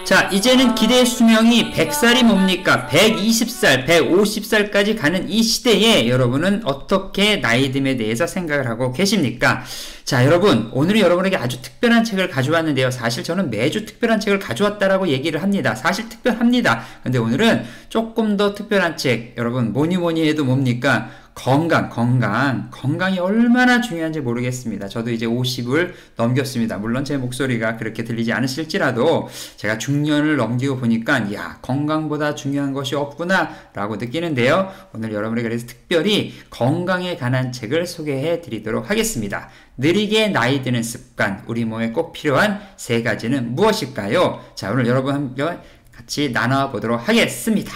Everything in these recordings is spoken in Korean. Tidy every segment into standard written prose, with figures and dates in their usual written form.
자, 이제는 기대의 수명이 100살이 뭡니까? 120살, 150살까지 가는 이 시대에 여러분은 어떻게 나이듦에 대해서 생각을 하고 계십니까? 자, 여러분, 오늘은 여러분에게 아주 특별한 책을 가져왔는데요. 사실 저는 매주 특별한 책을 가져왔다라고 얘기를 합니다. 사실 특별합니다. 근데 오늘은 조금 더 특별한 책, 여러분, 뭐니 해도 뭡니까? 건강이 얼마나 중요한지 모르겠습니다. 저도 이제 50을 넘겼습니다. 물론 제 목소리가 그렇게 들리지 않으실지라도 제가 중년을 넘기고 보니까 야, 건강보다 중요한 것이 없구나 라고 느끼는데요. 오늘 여러분에게 그래서 특별히 건강에 관한 책을 소개해 드리도록 하겠습니다. 느리게 나이 드는 습관, 우리 몸에 꼭 필요한 3가지는 무엇일까요? 자, 오늘 여러분 함께 같이 나눠보도록 하겠습니다.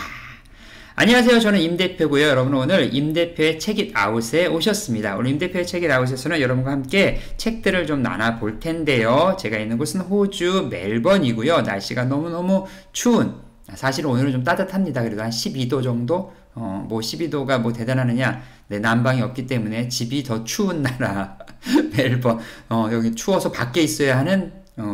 안녕하세요. 저는 임대표고요. 여러분 오늘 임대표의 책잇 아웃에 오셨습니다. 오늘 임대표의 책잇 아웃에서는 여러분과 함께 책들을 좀 나눠볼 텐데요. 제가 있는 곳은 호주 멜번이고요. 날씨가 너무너무 추운, 사실 오늘은 좀 따뜻합니다. 그래도 한 12도 정도? 12도가 뭐 대단하느냐? 네, 난방이 없기 때문에 집이 더 추운 나라 멜번. 여기 추워서 밖에 있어야 하는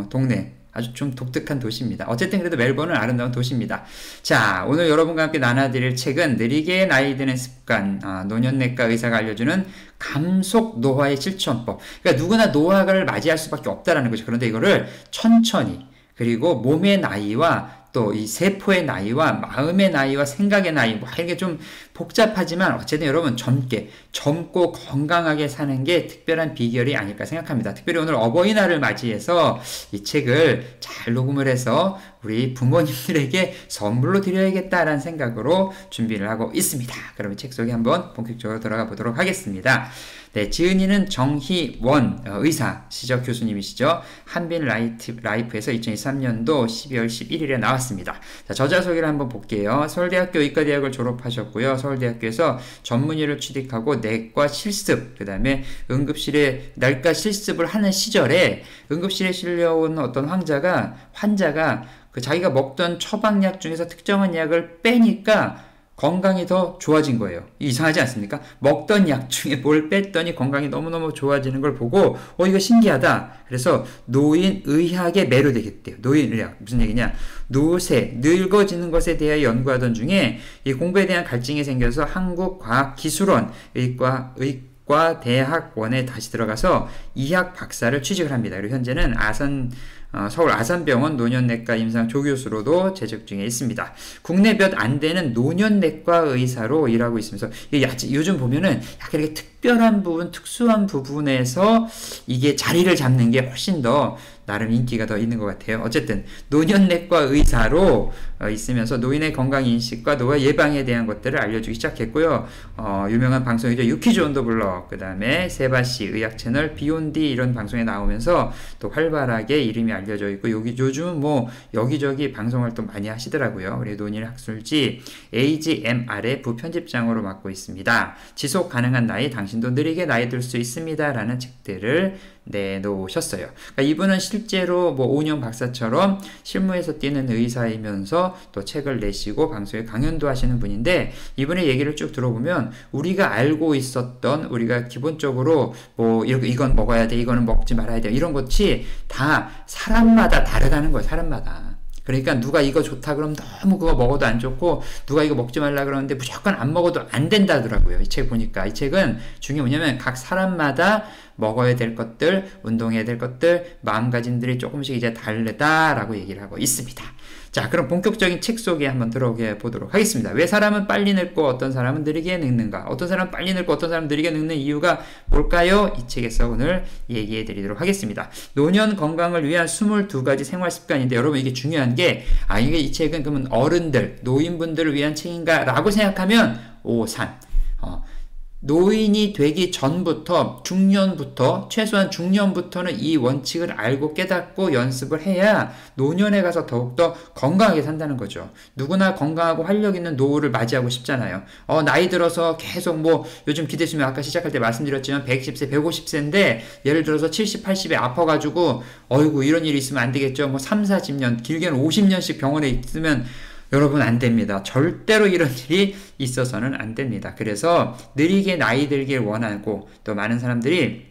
동네. 아주 좀 독특한 도시입니다. 어쨌든 그래도 멜번은 아름다운 도시입니다. 자, 오늘 여러분과 함께 나눠드릴 책은 느리게 나이 드는 습관, 노년내과 의사가 알려주는 감속 노화의 실천법. 그러니까 누구나 노화를 맞이할 수밖에 없다라는 거죠. 그런데 이거를 천천히, 그리고 몸의 나이와 또 이 세포의 나이와 마음의 나이와 생각의 나이, 뭐 이게 좀 복잡하지만 어쨌든 여러분 젊고 건강하게 사는 게 특별한 비결이 아닐까 생각합니다. 특별히 오늘 어버이날을 맞이해서 이 책을 잘 녹음을 해서 우리 부모님들에게 선물로 드려야겠다라는 생각으로 준비를 하고 있습니다. 그러면 책 소개 한번 본격적으로 들어가 보도록 하겠습니다. 네, 지은이는 정희원 의사시죠. 교수님이시죠. 한빈 라이프에서 2023년도 12월 11일에 나왔습니다. 자, 저자 소개를 한번 볼게요. 서울대학교 의과대학을 졸업하셨고요. 서울대학교에서 전문의를 취득하고 내과 실습, 그 다음에 응급실에 내과 실습을 하는 시절에 응급실에 실려온 어떤 환자가 그 자기가 먹던 처방약 중에서 특정한 약을 빼니까 건강이 더 좋아진 거예요. 이상하지 않습니까? 먹던 약 중에 뭘 뺐더니 건강이 너무너무 좋아지는 걸 보고 이거 신기하다. 그래서 노인의학에 매료되겠대요. 노인의학. 무슨 얘기냐? 노쇠, 늙어지는 것에 대해 연구하던 중에 이 공부에 대한 갈증이 생겨서 한국과학기술원 의과대학원에 다시 들어가서 의학 박사를 취직을 합니다. 그리고 현재는 서울 아산병원 노년내과 임상 조교수로도 재직 중에 있습니다. 국내 몇 안 되는 노년내과 의사로 일하고 있으면서 요즘 보면은 약간 이렇게 특별한 부분, 특수한 부분에서 이게 자리를 잡는 게 훨씬 더 나름 인기가 더 있는 것 같아요. 어쨌든 노년내과 의사로 있으면서 노인의 건강인식과 노화 예방에 대한 것들을 알려주기 시작했고요. 유명한 방송이죠. 유퀴즈 온 더 블럭, 그 다음에 세바시 의학 채널 비욘디 이런 방송에 나오면서 또 활발하게 이름이 알려져 있고 요즘은 뭐 여기저기 방송 활동 많이 하시더라고요. 우리 노인 학술지 AGMR의 부편집장으로 맡고 있습니다. 지속 가능한 나이, 당신도 느리게 나이 들 수 있습니다. 라는 책들을 내놓으셨어요. 그러니까 이분은 실제로 뭐 오은영 박사처럼 실무에서 뛰는 의사이면서 또 책을 내시고 방송에 강연도 하시는 분인데, 이분의 얘기를 쭉 들어보면 우리가 알고 있었던, 우리가 기본적으로 뭐 이건 먹어야 돼, 이거는 먹지 말아야 돼, 이런 것이 다 사람마다 다르다는 거예요. 사람마다. 그러니까 누가 이거 좋다 그러면 너무 그거 먹어도 안 좋고, 누가 이거 먹지 말라 그러는데 무조건 안 먹어도 안 된다더라고요. 이 책 보니까. 이 책은 중요한 뭐냐면 각 사람마다 먹어야 될 것들, 운동해야 될 것들, 마음가짐들이 조금씩 이제 다르다라고 얘기를 하고 있습니다. 자, 그럼 본격적인 책 소개 한번 들어가 보도록 하겠습니다. 왜 사람은 빨리 늙고 어떤 사람은 느리게 늙는가? 어떤 사람은 빨리 늙고 어떤 사람은 느리게 늙는 이유가 뭘까요? 이 책에서 오늘 얘기해 드리도록 하겠습니다. 노년 건강을 위한 22가지 생활 습관인데, 여러분 이게 중요한 게, 이게 이 책은 그러면 어른들, 노인분들을 위한 책인가? 라고 생각하면 오산. 노인이 되기 전부터, 중년부터, 최소한 중년부터는 이 원칙을 알고 깨닫고 연습을 해야 노년에 가서 더욱더 건강하게 산다는 거죠. 누구나 건강하고 활력 있는 노후를 맞이하고 싶잖아요. 나이 들어서 계속 뭐 요즘 기대수명 아까 시작할 때 말씀드렸지만 110세, 150세인데 예를 들어서 70, 80에 아파가지고 어이구 이런 일이 있으면 안 되겠죠. 뭐 3, 40년, 길게는 50년씩 병원에 있으면 여러분 안 됩니다. 절대로 이런 일이 있어서는 안 됩니다. 그래서 느리게 나이 들길 원하고, 또 많은 사람들이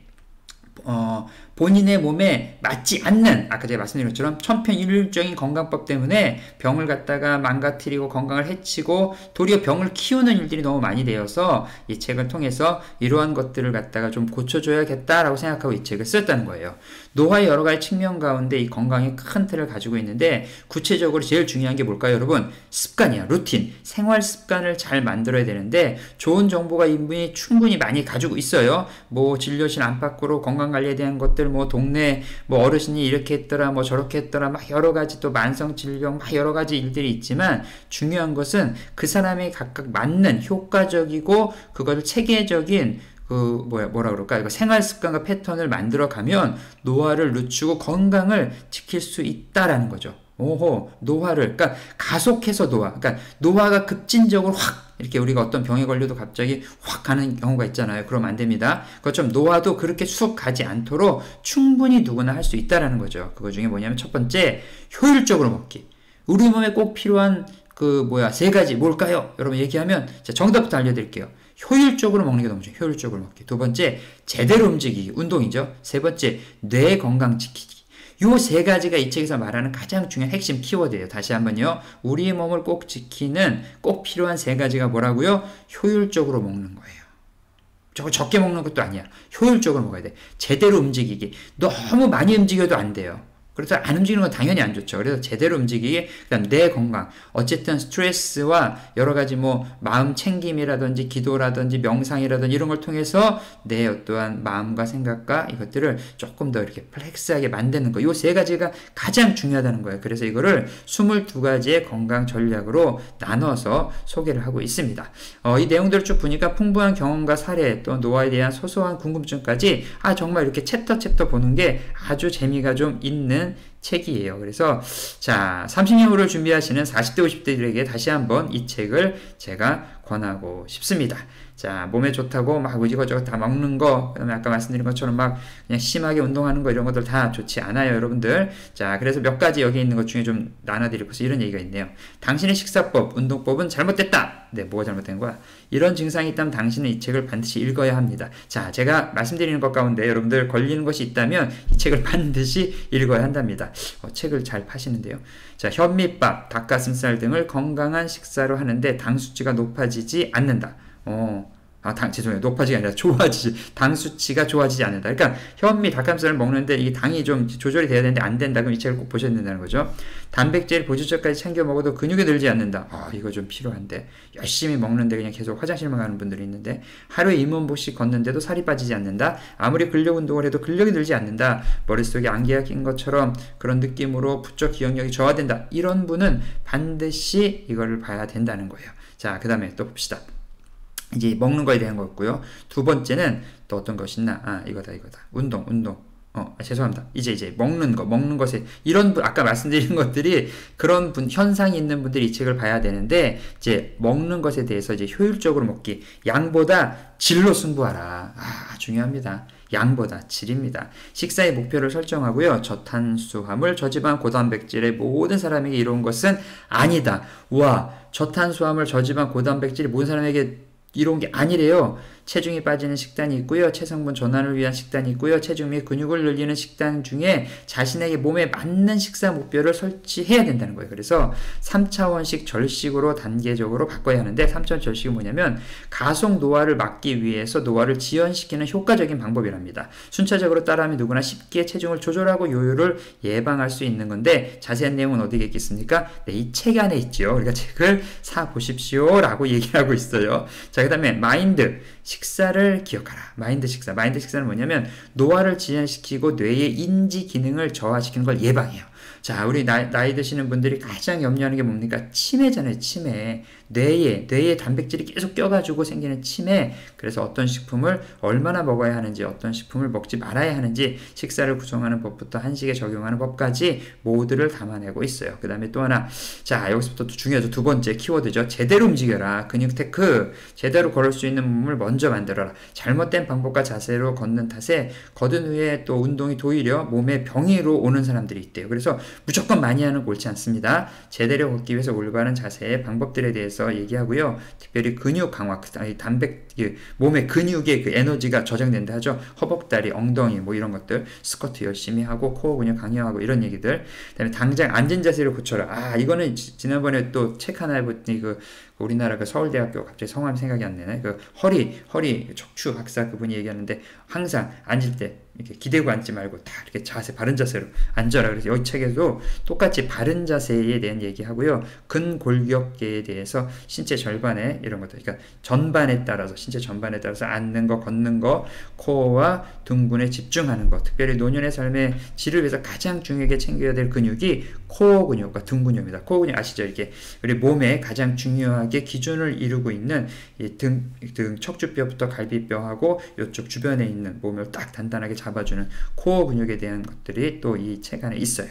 본인의 몸에 맞지 않는, 아까 제가 말씀드린 것처럼 천편일률적인 건강법 때문에 병을 갖다가 망가뜨리고 건강을 해치고 도리어 병을 키우는 일들이 너무 많이 되어서 이 책을 통해서 이러한 것들을 갖다가 좀 고쳐줘야겠다라고 생각하고 이 책을 썼다는 거예요. 노화의 여러 가지 측면 가운데 이 건강의 큰 틀을 가지고 있는데, 구체적으로 제일 중요한 게 뭘까요, 여러분? 습관이야. 루틴. 생활 습관을 잘 만들어야 되는데, 좋은 정보가 이분이 충분히 많이 가지고 있어요. 뭐 진료실 안팎으로 건강관리에 대한 것들, 뭐 동네 뭐 어르신이 이렇게 했더라, 뭐 저렇게 했더라, 막 여러 가지 또 만성 질병, 막 여러 가지 일들이 있지만, 중요한 것은 그 사람이 각각 맞는 효과적이고 그것을 체계적인 뭐라 그럴까? 이거 생활 습관과 패턴을 만들어 가면 노화를 늦추고 건강을 지킬 수 있다라는 거죠. 오호, 노화를, 그러니까 가속해서 그러니까 노화가 급진적으로 확, 이렇게 우리가 어떤 병에 걸려도 갑자기 확 가는 경우가 있잖아요. 그러면 안 됩니다. 그것처럼 노화도 그렇게 쑥 가지 않도록 충분히 누구나 할 수 있다라는 거죠. 그거 중에 뭐냐면 첫 번째, 효율적으로 먹기. 우리 몸에 꼭 필요한 세 가지 뭘까요? 여러분 얘기하면 정답부터 알려드릴게요. 효율적으로 먹는 게 너무 중요해요. 효율적으로 먹기. 두 번째, 제대로 움직이기. 운동이죠. 세 번째, 뇌 건강 지키기. 요 세 가지가 이 책에서 말하는 가장 중요한 핵심 키워드예요. 다시 한번요. 우리 몸을 꼭 지키는 꼭 필요한 세 가지가 뭐라고요? 효율적으로 먹는 거예요. 저거 적게 먹는 것도 아니야. 효율적으로 먹어야 돼. 제대로 움직이기. 너무 많이 움직여도 안 돼요. 그래서 안 움직이는 건 당연히 안 좋죠. 그래서 제대로 움직이기, 그다음 뇌 건강. 어쨌든 스트레스와 여러 가지 뭐 마음 챙김이라든지 기도라든지 명상이라든지 이런 걸 통해서 내 어떠한 마음과 생각과 이것들을 조금 더 이렇게 플렉스하게 만드는 거. 요 세 가지가 가장 중요하다는 거예요. 그래서 이거를 22가지의 건강 전략으로 나눠서 소개를 하고 있습니다. 이 내용들을 쭉 보니까 풍부한 경험과 사례, 또 노화에 대한 소소한 궁금증까지 정말 이렇게 챕터 보는 게 아주 재미가 좀 있는 책이에요. 그래서 자, 30년 후를 준비하시는 40대 50대들에게 다시 한번 이 책을 제가 권하고 싶습니다. 자, 몸에 좋다고 막 이거저거 다 먹는 거, 그다음에 아까 말씀드린 것처럼 막 그냥 심하게 운동하는 거, 이런 것들 다 좋지 않아요, 여러분들. 자, 그래서 몇 가지 여기 있는 것 중에 좀 나눠드리고서 이런 얘기가 있네요. 당신의 식사법, 운동법은 잘못됐다. 네, 뭐가 잘못된 거야? 이런 증상이 있다면 당신은 이 책을 반드시 읽어야 합니다. 자, 제가 말씀드리는 것 가운데 여러분들 걸리는 것이 있다면 이 책을 반드시 읽어야 한답니다. 책을 잘 파시는데요. 자, 현미밥, 닭가슴살 등을 건강한 식사로 하는데 당 수치가 높아지지 않는다. 죄송해요. 높아지가 아니라 당 수치가 좋아지지 않는다. 그러니까 현미, 닭가슴살을 먹는데 이 당이 좀 조절이 돼야 되는데 안 된다. 그럼 이 책을 꼭 보셔야 된다는 거죠. 단백질, 보조제까지 챙겨 먹어도 근육이 늘지 않는다. 이거 좀 필요한데. 열심히 먹는데 그냥 계속 화장실만 가는 분들이 있는데, 하루에 2만보씩 걷는데도 살이 빠지지 않는다. 아무리 근력 운동을 해도 근력이 늘지 않는다. 머릿속에 안개가 낀 것처럼 그런 느낌으로 부쩍 기억력이 저하된다. 이런 분은 반드시 이거를 봐야 된다는 거예요. 자, 그 다음에 또 봅시다. 이제 먹는 거에 대한 거였고요. 두 번째는 또 어떤 것이 있나? 이거다. 운동. 죄송합니다. 이제 먹는 것에 이런 분, 아까 말씀드린 것들이 그런 현상이 있는 분들이 이 책을 봐야 되는데, 이제 먹는 것에 대해서 이제 효율적으로 먹기, 양보다 질로 승부하라. 중요합니다. 양보다 질입니다. 식사의 목표를 설정하고요. 저탄수화물, 저지방, 고단백질의 모든 사람에게 이로운 것은 아니다. 저탄수화물, 저지방, 고단백질이 모든 사람에게 이런 게 아니래요. 체중이 빠지는 식단이 있고요. 체성분 전환을 위한 식단이 있고요. 체중 및 근육을 늘리는 식단 중에 자신에게 몸에 맞는 식사 목표를 설치해야 된다는 거예요. 그래서 3차원식 절식으로 단계적으로 바꿔야 하는데, 3차원 절식은 뭐냐면 가속 노화를 막기 위해서 노화를 지연시키는 효과적인 방법이랍니다. 순차적으로 따라하면 누구나 쉽게 체중을 조절하고 요요를 예방할 수 있는 건데, 자세한 내용은 어디에 있겠습니까? 네, 이 책 안에 있죠. 우리가 책을 사보십시오 라고 얘기를 하고 있어요. 자, 그 다음에 마인드, 식사를 기억하라. 마인드 식사는 뭐냐면 노화를 지연시키고 뇌의 인지 기능을 저하시키는 걸 예방해요. 자, 우리 나이 드시는 분들이 가장 염려하는 게 뭡니까? 치매잖아요. 치매. 뇌에 단백질이 계속 껴가지고 생기는 치매. 그래서 어떤 식품을 얼마나 먹어야 하는지, 어떤 식품을 먹지 말아야 하는지, 식사를 구성하는 법부터 한식에 적용하는 법까지 모두를 담아내고 있어요. 그 다음에 또 하나, 자, 여기서부터 또 중요하죠. 두 번째 키워드죠. 제대로 움직여라. 근육 테크. 제대로 걸을 수 있는 몸을 먼저 만들어라. 잘못된 방법과 자세로 걷는 탓에 거둔 후에 또 운동이 도리어 몸에 병이로 오는 사람들이 있대요. 그래서 무조건 많이 하는 거 옳지 않습니다. 제대로 걷기 위해서 올바른 자세의 방법들에 대해서 얘기하고요. 특별히 근육 강화, 단백, 몸의 근육의 그 에너지가 저장된다 하죠. 허벅다리, 엉덩이 뭐 이런 것들, 스쿼트 열심히 하고 코어 근육 강화하고 이런 얘기들. 그다음에 당장 앉은 자세를 고쳐라. 이거는 지난번에 또 책 하나 해봤더니 우리나라 그 서울대학교 갑자기 성함 생각이 안 나네. 그 허리 척추 박사 그분이 얘기하는데 항상 앉을 때 이렇게 기대고 앉지 말고 다 이렇게 바른 자세로 앉아라. 그래서 여기 책에도 똑같이 바른 자세에 대한 얘기하고요. 근골격계에 대해서 신체 절반에 이런 것들, 그러니까 전반에 따라서 신체 전반에 따라서 앉는 거, 걷는 거, 코어와 둥근에 집중하는 거. 특별히 노년의 삶의 질을 위해서 가장 중요하게 챙겨야 될 근육이 코어 근육과 등 근육입니다. 코어 근육 아시죠? 이게 우리 몸에 가장 중요하게 기준을 이루고 있는 이 등 척추뼈부터 갈비뼈하고 이쪽 주변에 있는 몸을 딱 단단하게 잡아주는 코어 근육에 대한 것들이 또 이 책 안에 있어요.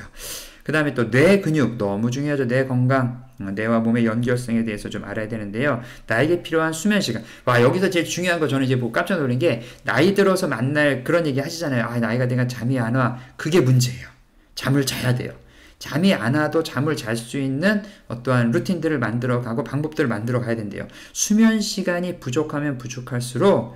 그 다음에 또 뇌 근육 너무 중요하죠. 뇌 건강, 뇌와 몸의 연결성에 대해서 좀 알아야 되는데요. 나에게 필요한 수면 시간. 여기서 제일 중요한 거 저는 이제 보고 깜짝 놀란 게 나이 들어서 만날 그런 얘기 하시잖아요. 나이가 되면 잠이 안 와. 그게 문제예요. 잠을 자야 돼요. 잠이 안 와도 잠을 잘 수 있는 어떠한 루틴들을 만들어 가고 방법들을 만들어 가야 된대요. 수면 시간이 부족하면 부족할수록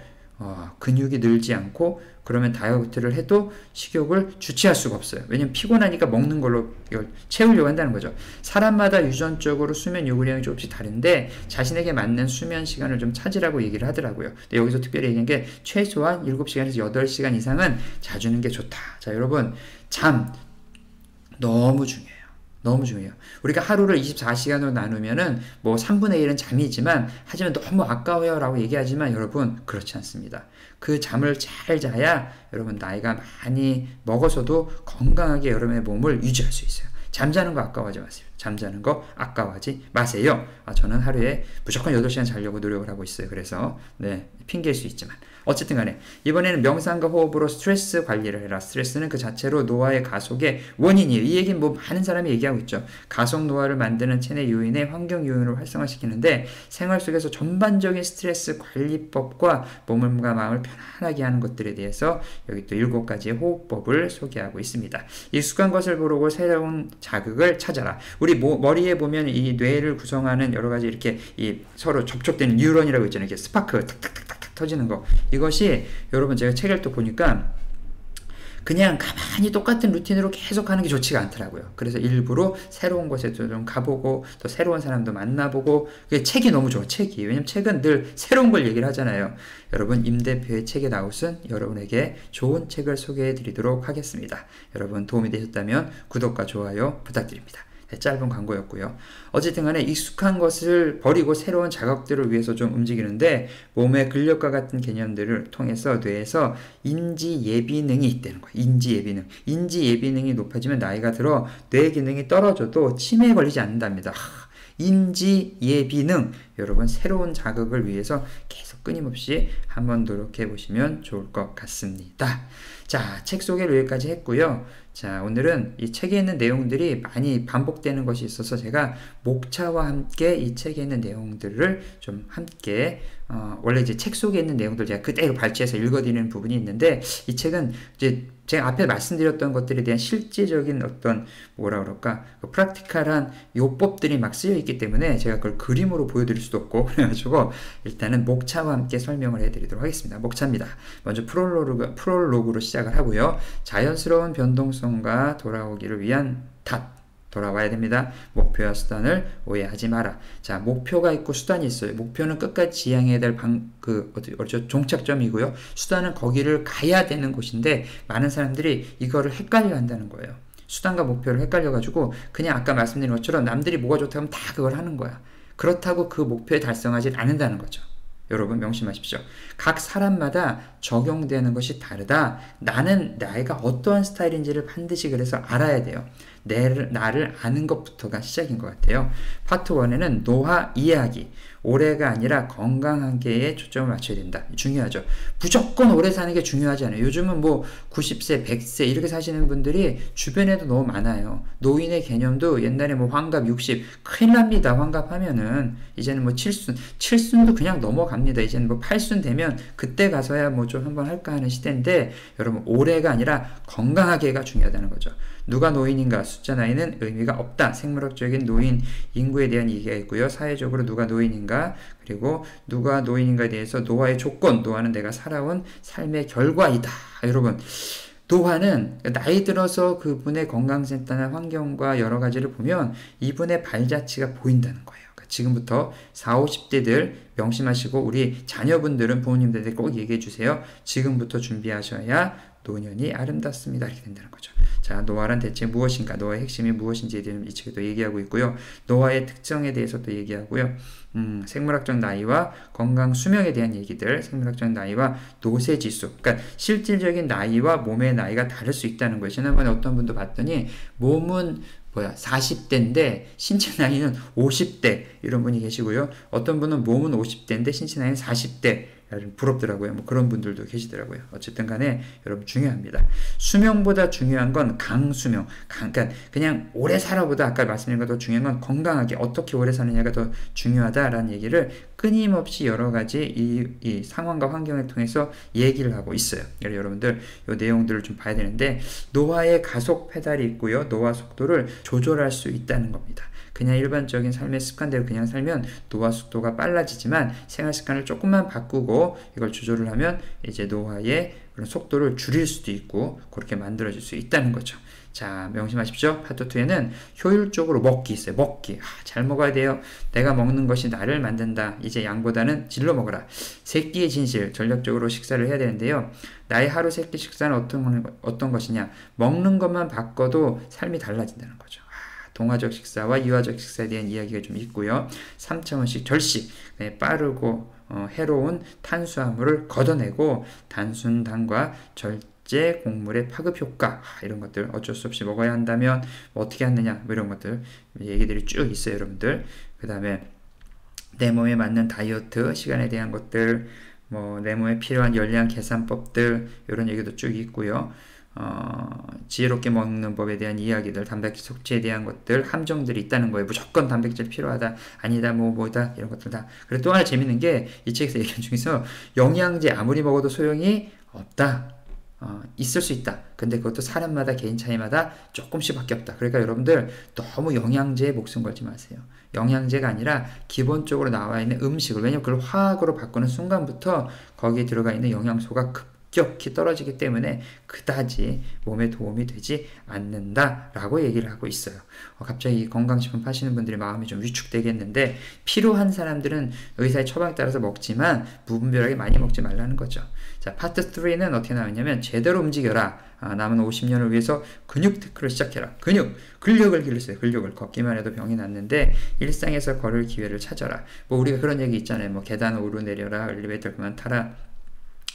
근육이 늘지 않고 그러면 다이어트를 해도 식욕을 주체할 수가 없어요. 왜냐면 피곤하니까 먹는 걸로 이걸 채우려고 한다는 거죠. 사람마다 유전적으로 수면 요구량이 조금씩 다른데 자신에게 맞는 수면 시간을 좀 찾으라고 얘기를 하더라고요. 근데 여기서 특별히 얘기한 게 최소한 7시간에서 8시간 이상은 자주는 게 좋다. 자, 여러분 잠 너무 중요해요. 너무 중요해요. 우리가 하루를 24시간으로 나누면은 뭐 3분의 1은 잠이지만 하지만 너무 아까워요 라고 얘기하지만 여러분 그렇지 않습니다. 그 잠을 잘 자야 여러분 나이가 많이 먹어서도 건강하게 여러분의 몸을 유지할 수 있어요. 잠자는 거 아까워하지 마세요. 잠자는 거 아까워하지 마세요. 저는 하루에 무조건 8시간 자려고 노력을 하고 있어요. 그래서 핑계일 수 있지만 어쨌든 간에 이번에는 명상과 호흡으로 스트레스 관리를 해라. 스트레스는 그 자체로 노화의 가속의 원인이에요. 이 얘기는 뭐 많은 사람이 얘기하고 있죠. 가속 노화를 만드는 체내 요인의 환경 요인으로 활성화시키는데 생활 속에서 전반적인 스트레스 관리법과 몸과 마음을 편안하게 하는 것들에 대해서 여기 또 7가지의 호흡법을 소개하고 있습니다. 익숙한 것을 모르고 새로운 자극을 찾아라. 우리 머리에 보면 이 뇌를 구성하는 여러 가지 이렇게 이 서로 접촉되는 뉴런이라고 있잖아요. 이렇게 스파크 탁탁탁탁 터지는 거. 이것이 여러분 제가 책을 또 보니까 그냥 가만히 똑같은 루틴으로 계속 하는 게 좋지가 않더라고요. 그래서 일부러 새로운 곳에 좀 가보고 또 새로운 사람도 만나보고 책이 너무 좋아. 책이. 왜냐면 책은 늘 새로운 걸 얘기를 하잖아요. 여러분 임 대표의 책에 나웃은 여러분에게 좋은 책을 소개해 드리도록 하겠습니다. 여러분 도움이 되셨다면 구독과 좋아요 부탁드립니다. 짧은 광고였고요. 어쨌든 간에 익숙한 것을 버리고 새로운 자극들을 위해서 좀 움직이는데 몸의 근력과 같은 개념들을 통해서 뇌에서 인지 예비능이 있다는 거예요. 인지 예비능. 인지 예비능이 높아지면 나이가 들어 뇌 기능이 떨어져도 치매에 걸리지 않는답니다. 인지 예비능. 여러분 새로운 자극을 위해서 계속 끊임없이 한번 노력해 보시면 좋을 것 같습니다. 자, 책 소개를 여기까지 했고요. 자, 오늘은 이 책에 있는 내용들이 많이 반복되는 것이 있어서 제가 목차와 함께 이 책에 있는 내용들을 좀 함께 원래 이제 책 속에 있는 내용들 제가 그대로 발췌해서 읽어드리는 부분이 있는데 이 책은 이제 제가 앞에 말씀드렸던 것들에 대한 실제적인 어떤 뭐라 그럴까 프랙티컬한 요법들이 막 쓰여 있기 때문에 제가 그걸 그림으로 보여드릴 수도 없고 그래가지고 일단은 목차와 함께 설명을 해드리도록 하겠습니다. 목차입니다. 먼저 프롤로그로 시작을 하고요. 자연스러운 변동성과 돌아오기를 위한 돌아와야 됩니다. 목표와 수단을 오해하지 마라. 자, 목표가 있고 수단이 있어요. 목표는 끝까지 지향해야 될 종착점이고요. 수단은 거기를 가야 되는 곳인데 많은 사람들이 이거를 헷갈려 한다는 거예요. 수단과 목표를 헷갈려가지고 그냥 아까 말씀드린 것처럼 남들이 뭐가 좋다고 하면 다 그걸 하는 거야. 그렇다고 그 목표에 달성하지 않는다는 거죠. 여러분 명심하십시오. 각 사람마다 적용되는 것이 다르다. 나는 나이가 어떠한 스타일인지를 반드시 그래서 알아야 돼요. 나를 아는 것부터가 시작인 것 같아요. 파트 1에는 노화 이해하기. 올해가 아니라 건강하게에 초점을 맞춰야 된다. 중요하죠. 무조건 오래 사는 게 중요하지 않아요. 요즘은 뭐 90세, 100세 이렇게 사시는 분들이 주변에도 너무 많아요. 노인의 개념도 옛날에 뭐 환갑 60 큰일 납니다. 환갑하면은 이제는 뭐 7순도 그냥 넘어갑니다. 이제는 뭐 8순 되면 그때 가서야 뭐 좀 한번 할까 하는 시대인데 여러분 올해가 아니라 건강하게가 중요하다는 거죠. 누가 노인인가? 숫자 나이는 의미가 없다. 생물학적인 노인 인구에 대한 얘기가 있고요. 사회적으로 누가 노인인가? 그리고 누가 노인인가에 대해서 노화의 조건, 노화는 내가 살아온 삶의 결과이다. 여러분, 노화는 나이 들어서 그분의 건강센터나 환경과 여러 가지를 보면 이분의 발자취가 보인다는 거예요. 그러니까 지금부터 40, 50대들 명심하시고 우리 자녀분들은 부모님들에게 꼭 얘기해 주세요. 지금부터 준비하셔야 노년이 아름답습니다. 이렇게 된다는 거죠. 자, 노화란 대체 무엇인가? 노화의 핵심이 무엇인지에 대해서 이 책에도 얘기하고 있고요. 노화의 특성에 대해서도 얘기하고요. 생물학적 나이와 건강 수명에 대한 얘기들, 생물학적 나이와 노쇠 지수. 그러니까 실질적인 나이와 몸의 나이가 다를 수 있다는 거예요. 지난번에 어떤 분도 봤더니 몸은 40대인데 신체 나이는 50대 이런 분이 계시고요. 어떤 분은 몸은 50대인데 신체 나이는 40대. 부럽더라고요. 뭐 그런 분들도 계시더라고요. 어쨌든 간에 여러분 중요합니다. 수명보다 중요한 건 강수명. 그러니까 그냥 오래 살아보다 아까 말씀드린 것도 중요한 건 건강하게 어떻게 오래 사느냐가 더 중요하다라는 얘기를 끊임없이 여러 가지 이 상황과 환경을 통해서 얘기를 하고 있어요. 여러분들 이 내용들을 좀 봐야 되는데 노화의 가속 페달이 있고요. 노화 속도를 조절할 수 있다는 겁니다. 그냥 일반적인 삶의 습관대로 그냥 살면 노화 속도가 빨라지지만 생활 습관을 조금만 바꾸고 이걸 조절을 하면 이제 노화의 그런 속도를 줄일 수도 있고 그렇게 만들어질 수 있다는 거죠. 자, 명심하십시오. 파트 2에는 효율적으로 먹기 있어요. 먹기. 잘 먹어야 돼요. 내가 먹는 것이 나를 만든다. 이제 양보다는 질러 먹어라. 세 끼의 진실. 전략적으로 식사를 해야 되는데요. 나의 하루 세 끼 식사는 어떤 것이냐. 먹는 것만 바꿔도 삶이 달라진다는 거죠. 동화적 식사와 이화적 식사에 대한 이야기가 좀 있고요. 3차원식 절식, 빠르고 해로운 탄수화물을 걷어내고 단순당과 절제 곡물의 파급 효과 이런 것들 어쩔 수 없이 먹어야 한다면 뭐 어떻게 하느냐 뭐 이런 것들 얘기들이 쭉 있어요. 여러분들 그 다음에 내 몸에 맞는 다이어트 시간에 대한 것들 뭐 내 몸에 필요한 열량 계산법들 이런 얘기도 쭉 있고요. 지혜롭게 먹는 법에 대한 이야기들, 단백질 섭취에 대한 것들, 함정들이 있다는 거예요. 무조건 단백질 필요하다, 아니다, 뭐다, 이런 것들 다. 그리고 또 하나 재밌는 게, 이 책에서 얘기한 중에서, 영양제 아무리 먹어도 소용이 없다. 있을 수 있다. 근데 그것도 사람마다 개인 차이마다 조금씩 밖에 없다. 그러니까 여러분들 너무 영양제에 목숨 걸지 마세요. 영양제가 아니라 기본적으로 나와 있는 음식을, 왜냐면 그걸 화학으로 바꾸는 순간부터 거기에 들어가 있는 영양소가 급격히 떨어지기 때문에 그다지 몸에 도움이 되지 않는다라고 얘기를 하고 있어요. 갑자기 건강식품 파시는 분들의 마음이 좀 위축되겠는데 필요한 사람들은 의사의 처방에 따라서 먹지만 무분별하게 많이 먹지 말라는 거죠. 자, 파트 3는 어떻게 나왔냐면 제대로 움직여라. 남은 50년을 위해서 근육 테크를 시작해라. 근력을 기르세요. 근력을. 걷기만 해도 병이 낫는데 일상에서 걸을 기회를 찾아라. 뭐 우리가 그런 얘기 있잖아요. 뭐 계단 오르내려라. 엘리베이터 그만 타라.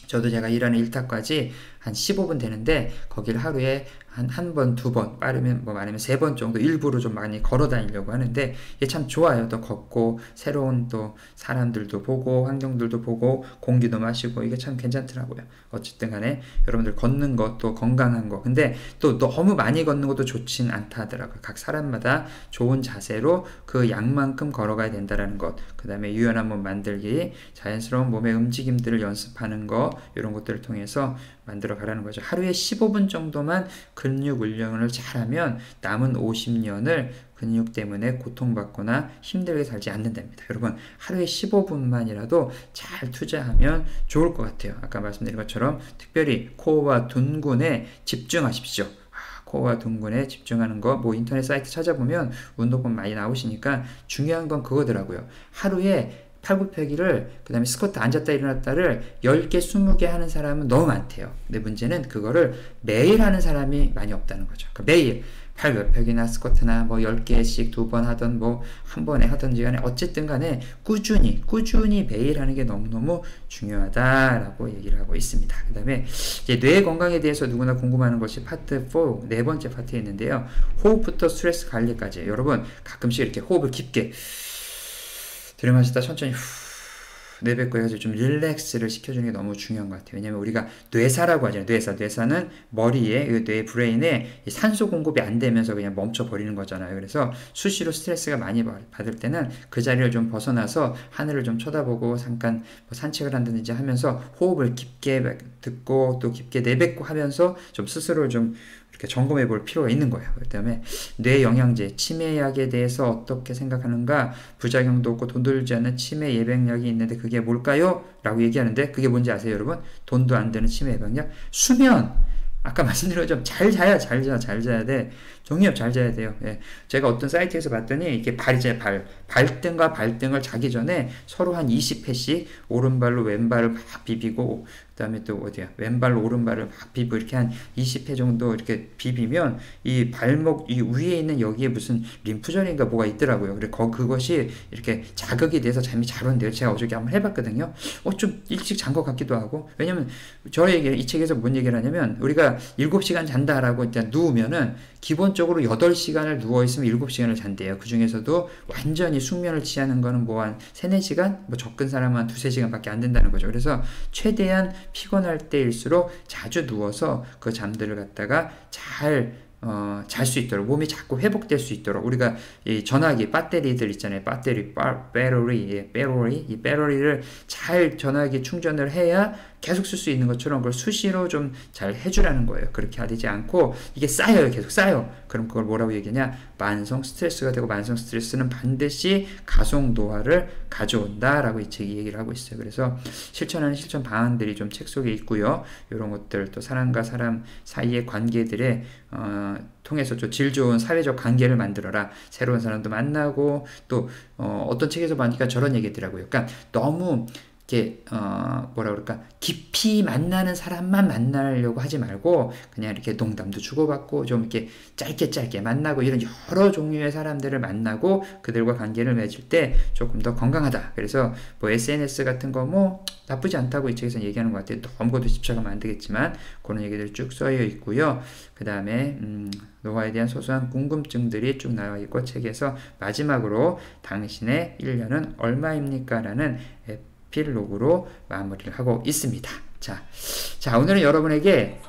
저도 제가 일하는 일타까지 한 15분 되는데 거기를 하루에 한 번, 두 번, 빠르면 뭐 많으면 세 번 정도 일부러 좀 많이 걸어 다니려고 하는데 이게 참 좋아요. 또 걷고 새로운 또 사람들도 보고 환경들도 보고 공기도 마시고 이게 참 괜찮더라고요. 어쨌든 간에 여러분들 걷는 것도 건강한 거. 근데 또 너무 많이 걷는 것도 좋진 않다 하더라고요. 각 사람마다 좋은 자세로 그 양만큼 걸어가야 된다는 것. 그 다음에 유연한 몸 만들기, 자연스러운 몸의 움직임들을 연습하는 거 이런 것들을 통해서 만들어 가라는 거죠. 하루에 15분 정도만 근육 훈련을 잘하면 남은 50년을 근육 때문에 고통받거나 힘들게 살지 않는답니다. 여러분 하루에 15분만이라도 잘 투자하면 좋을 것 같아요. 아까 말씀드린 것처럼 특별히 코어와 둔근에 집중하십시오. 코어와 둔근에 집중하는 거 뭐 인터넷 사이트 찾아보면 운동법 많이 나오시니까 중요한 건 그거더라고요. 하루에 팔굽혀펴기를 그 다음에 스쿼트 앉았다 일어났다를 10개 20개 하는 사람은 너무 많대요. 근데 문제는 그거를 매일 하는 사람이 많이 없다는 거죠. 그러니까 매일 팔굽혀펴기나 스쿼트나 뭐 10개씩 2번 하던 뭐 한 번에 하던지 간에 어쨌든 간에 꾸준히 매일 하는 게 너무너무 중요하다라고 얘기를 하고 있습니다. 그 다음에 이제 뇌 건강에 대해서 누구나 궁금해하는 것이 파트 4 네 번째 파트에 있는데요. 호흡부터 스트레스 관리까지. 여러분 가끔씩 이렇게 호흡을 깊게 들이마시다 천천히 내뱉고 해가지고 좀 릴렉스를 시켜주는 게 너무 중요한 것 같아요. 왜냐면 우리가 뇌사라고 하잖아요. 뇌사는 머리에, 뇌 브레인에 산소 공급이 안 되면서 그냥 멈춰버리는 거잖아요. 그래서 수시로 스트레스가 많이 받을 때는 그 자리를 좀 벗어나서 하늘을 좀 쳐다보고 잠깐 뭐 산책을 한다든지 하면서 호흡을 깊게 듣고 또 깊게 내뱉고 하면서 좀 스스로를 좀 이렇게 점검해 볼 필요가 있는 거예요. 그 다음에 뇌 영양제, 치매약에 대해서 어떻게 생각하는가, 부작용도 없고 돈 들지 않는 치매 예방약이 있는데 그게 뭘까요? 라고 얘기하는데 그게 뭔지 아세요, 여러분? 돈도 안 드는 치매 예방약? 수면! 아까 말씀드린 것처럼 잘 자야 돼. 종이업 잘 자야 돼요. 예. 제가 어떤 사이트에서 봤더니 이게 발등과 발등을 자기 전에 서로 한 20회씩 오른발로 왼발을 막 비비고, 그 다음에 또 어디야, 왼발로 오른발을 막 비비고, 이렇게 한 20회 정도 이렇게 비비면 이 발목 이 위에 있는 여기에 무슨 림프절인가 뭐가 있더라고요. 그리고 그것이 이렇게 자극이 돼서 잠이 잘 온대요. 제가 어저께 한번 해봤거든요. 좀 일찍 잔 것 같기도 하고. 왜냐면 이 책에서 뭔 얘기를 하냐면, 우리가 7시간 잔다라고 일단 누우면은 기본적으로 8시간을 누워있으면 7시간을 잔대요. 그 중에서도 완전히 숙면을 취하는 거는 뭐 한 3, 4시간? 뭐 적은 사람은 한 2, 3시간 밖에 안 된다는 거죠. 그래서 최대한 피곤할 때일수록 자주 누워서 그 잠들을 갖다가 잘 수 있도록, 몸이 자꾸 회복될 수 있도록, 우리가 이 전화기 배터리들 있잖아요. 이 배터리를 잘 전화기 충전을 해야 계속 쓸 수 있는 것처럼 그걸 수시로 좀 잘 해주라는 거예요. 그렇게 하지 않고 이게 쌓여요. 계속 쌓여. 그럼 그걸 뭐라고 얘기하냐? 만성 스트레스가 되고, 만성 스트레스는 반드시 가속 노화를 가져온다 라고 이 책이 얘기를 하고 있어요. 그래서 실천 방안들이 좀 책 속에 있고요. 이런 것들, 또 사람과 사람 사이의 관계들에 통해서 좀 질 좋은 사회적 관계를 만들어라. 새로운 사람도 만나고, 또 어떤 책에서 보니까 저런 얘기더라고요. 그러니까 너무 이렇게 뭐라 그럴까, 깊이 만나는 사람만 만나려고 하지 말고 그냥 이렇게 농담도 주고받고 좀 이렇게 짧게 만나고, 이런 여러 종류의 사람들을 만나고 그들과 관계를 맺을 때 조금 더 건강하다. 그래서 뭐 SNS 같은 거 뭐 나쁘지 않다고 이 책에서 얘기하는 것 같아요. 너무 것도 집착하면 안 되겠지만 그런 얘기들 쭉 써여 있고요. 그 다음에 노화에 대한 소소한 궁금증들이 쭉 나와 있고, 책에서 마지막으로 당신의 1년은 얼마입니까? 라는 에필로그로 마무리를 하고 있습니다. 자, 오늘은 여러분에게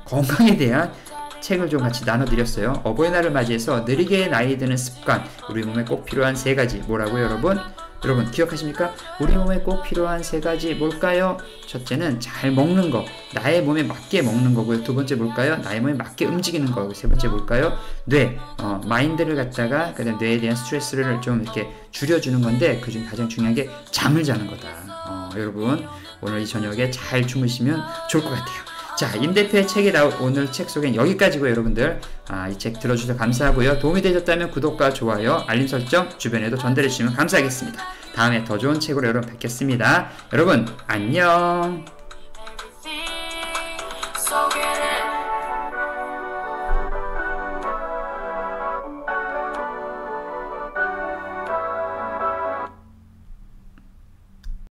건강에 대한 책을 좀 같이 나눠드렸어요. 어버이날을 맞이해서 느리게 나이 드는 습관, 우리 몸에 꼭 필요한 3가지. 뭐라고요, 여러분? 여러분 기억하십니까? 우리 몸에 꼭 필요한 3가지 뭘까요? 첫째는 잘 먹는 거, 나의 몸에 맞게 먹는 거고요. 두 번째 뭘까요? 나의 몸에 맞게 움직이는 거고. 세 번째 뭘까요? 마인드를 갖다가, 그다음 뇌에 대한 스트레스를 좀 이렇게 줄여주는 건데, 그중 가장 중요한 게 잠을 자는 거다. 여러분 오늘 이 저녁에 잘 주무시면 좋을 것 같아요. 자, 임 대표의 책이 오늘 책 소개는 여기까지고, 여러분들 이 책 들어주셔서 감사하고요. 도움이 되셨다면 구독과 좋아요, 알림 설정 주변에도 전달해 주시면 감사하겠습니다. 다음에 더 좋은 책으로 여러분 뵙겠습니다. 여러분 안녕.